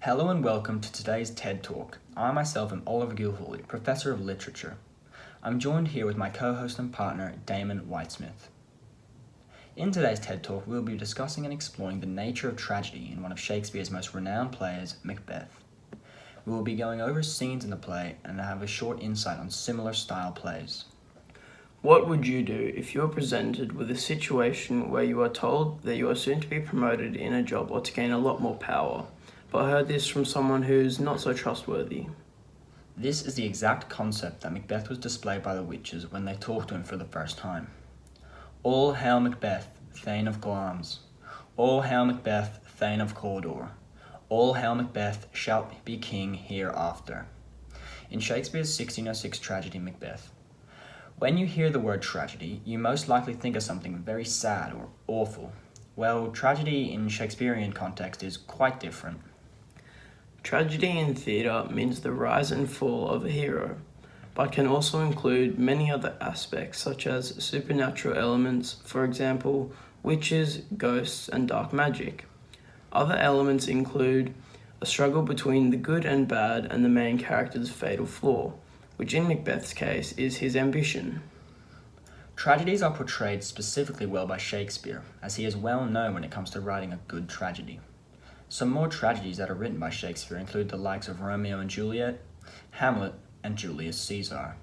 Hello and welcome to today's TED Talk. I myself am Oliver Gilhooly, Professor of Literature. I'm joined here with my co-host and partner, Damon Whitesmith. In today's TED Talk, we'll be discussing and exploring the nature of tragedy in one of Shakespeare's most renowned plays, Macbeth. We will be going over scenes in the play and have a short insight on similar style plays. What would you do if you were presented with a situation where you are told that you are soon to be promoted in a job or to gain a lot more power, but heard this from someone who's not so trustworthy? This is the exact concept that Macbeth was displayed by the witches when they talked to him for the first time. All hail Macbeth, Thane of Glamis. All hail Macbeth, Thane of Cawdor. All hail Macbeth, shalt be king hereafter. In Shakespeare's 1606 tragedy Macbeth. When you hear the word tragedy, you most likely think of something very sad or awful. Well, tragedy in Shakespearean context is quite different. Tragedy in theatre means the rise and fall of a hero, but can also include many other aspects such as supernatural elements, for example, witches, ghosts, and dark magic. Other elements include a struggle between the good and bad and the main character's fatal flaw, which in Macbeth's case is his ambition. Tragedies are portrayed specifically well by Shakespeare, as he is well known when it comes to writing a good tragedy. Some more tragedies that are written by Shakespeare include the likes of Romeo and Juliet, Hamlet, and Julius Caesar.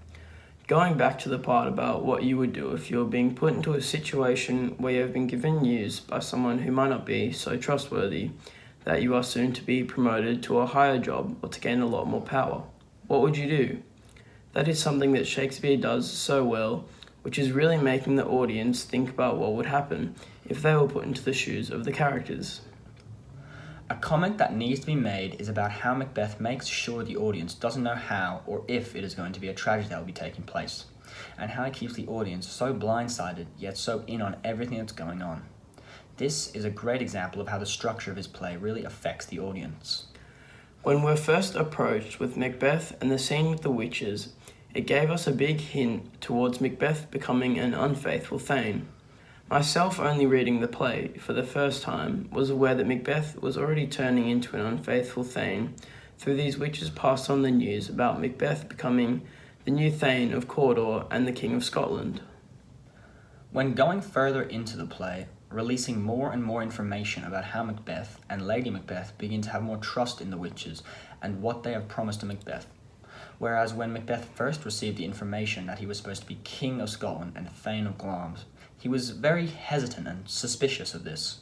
Going back to the part about what you would do if you're being put into a situation where you have been given news by someone who might not be so trustworthy that you are soon to be promoted to a higher job or to gain a lot more power, what would you do? That is something that Shakespeare does so well, which is really making the audience think about what would happen if they were put into the shoes of the characters. A comment that needs to be made is about how Macbeth makes sure the audience doesn't know how or if it is going to be a tragedy that will be taking place, and how he keeps the audience so blindsided yet so in on everything that's going on. This is a great example of how the structure of his play really affects the audience. When we're first approached with Macbeth and the scene with the witches, it gave us a big hint towards Macbeth becoming an unfaithful Thane. Myself only reading the play for the first time was aware that Macbeth was already turning into an unfaithful Thane through these witches passed on the news about Macbeth becoming the new Thane of Cawdor and the King of Scotland. When going further into the play, releasing more and more information about how Macbeth and Lady Macbeth begin to have more trust in the witches and what they have promised to Macbeth. Whereas when Macbeth first received the information that he was supposed to be King of Scotland and Thane of Glamis, he was very hesitant and suspicious of this.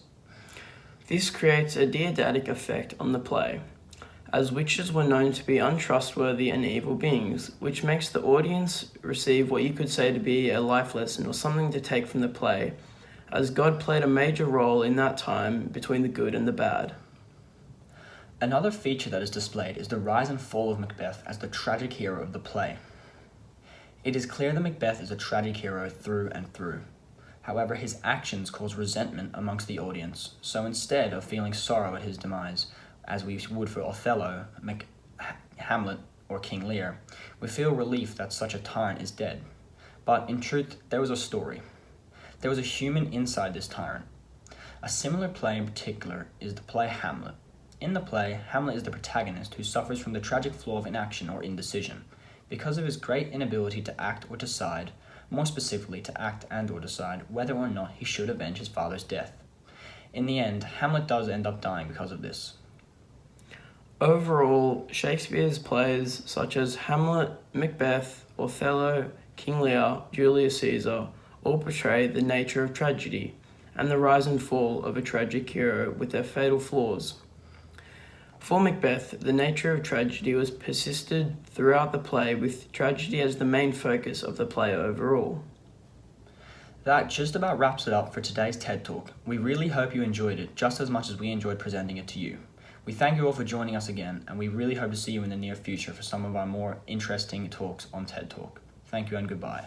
This creates a deidatic effect on the play, as witches were known to be untrustworthy and evil beings, which makes the audience receive what you could say to be a life lesson or something to take from the play, as God played a major role in that time between the good and the bad. Another feature that is displayed is the rise and fall of Macbeth as the tragic hero of the play. It is clear that Macbeth is a tragic hero through and through. However, his actions cause resentment amongst the audience, so instead of feeling sorrow at his demise, as we would for Othello, Hamlet, or King Lear, we feel relief that such a tyrant is dead. But in truth, there was a story. There was a human inside this tyrant. A similar play in particular is the play Hamlet. In the play, Hamlet is the protagonist who suffers from the tragic flaw of inaction or indecision. Because of his great inability to act or decide, more specifically to act and or decide whether or not he should avenge his father's death. In the end, Hamlet does end up dying because of this. Overall, Shakespeare's plays such as Hamlet, Macbeth, Othello, King Lear, Julius Caesar all portray the nature of tragedy and the rise and fall of a tragic hero with their fatal flaws. For Macbeth, the nature of tragedy was persisted throughout the play, with tragedy as the main focus of the play overall. That just about wraps it up for today's TED Talk. We really hope you enjoyed it just as much as we enjoyed presenting it to you. We thank you all for joining us again, and we really hope to see you in the near future for some of our more interesting talks on TED Talk. Thank you and goodbye.